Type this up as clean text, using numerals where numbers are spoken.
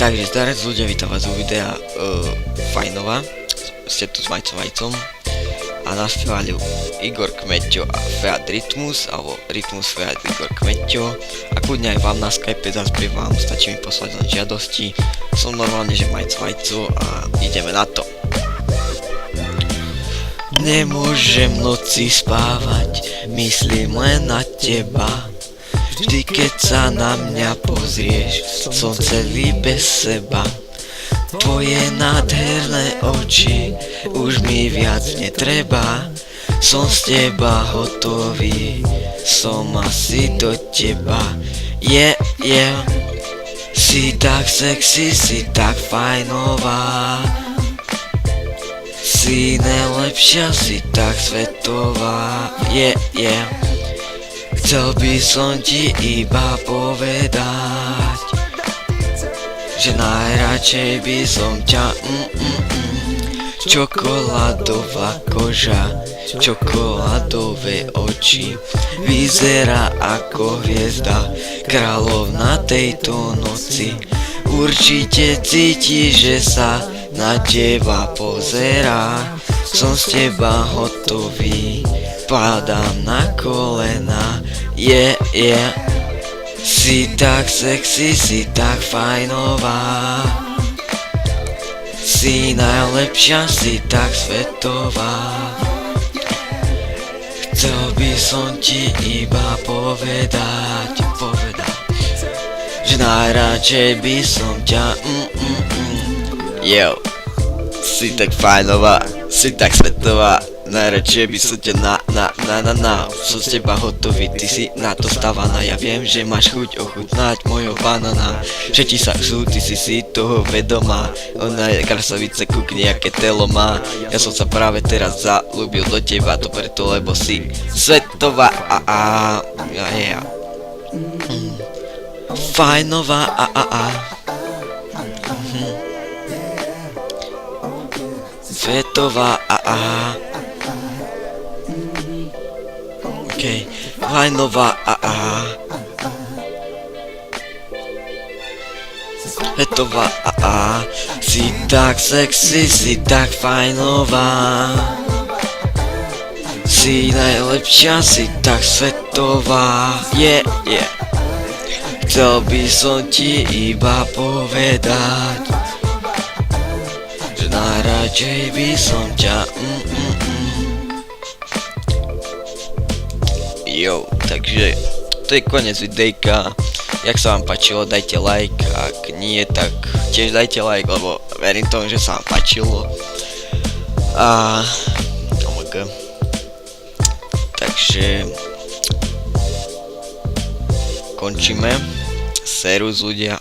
Takže zdarec ľudia, vítam vás u videa Fajnova. Ste tu s Majcom Vajcom a naspievali Igor Kmeťo a Feat Rytmus, alebo Rytmus Feat Igor Kmeťo. A kľudne aj vám na Skype zaspievam, stačí mi poslať len žiadosti. Som normálne, že Majco Vajco a ideme na to. Nemôžem noci spávať, myslím len na teba. Vždy keď sa na mňa pozrieš, som celý bez seba. Tvoje nádherné oči, už mi viac netreba. Som z teba hotový, som asi do teba. Si tak sexy, si tak fajnová. Si najlepšia, si tak svetová. Chcel by som ti iba povedať, že najradšej by som ťa Čokoládová koža, čokoládové oči, vyzerá ako hviezda, kráľovna tejto noci. Určite cíti, že sa na teba pozerá. Som z teba hotový, padám na kolena. Si tak sexy, si tak fajnová. Si najlepšia, si tak svetová. Chcel by som ti iba povedať, že najradšej by som ťa si tak fajnová, si tak svetová. Najradšej by som ťa som z teba hotový, ty si na to stavaná. Ja viem, že máš chuť ochutnať mojho banana, že ti sa chcú, ty si toho vedomá. Ona je krasavica, kukni, aké telo má. Ja som sa práve teraz zalúbil do teba, to preto, lebo si svetová. Fajnová. Svetová. Fajnová. Svetová. Si tak sexy, si tak fajnová. Si najlepšia, si tak svetová. Chcel by som ti iba povedať, že najradšej by som ťa takže to je koniec videjka. Jak sa vám páčilo, dajte like, ak nie, tak tiež dajte like, lebo verím tomu, že sa vám páčilo. Takže končíme. Serus ľudia.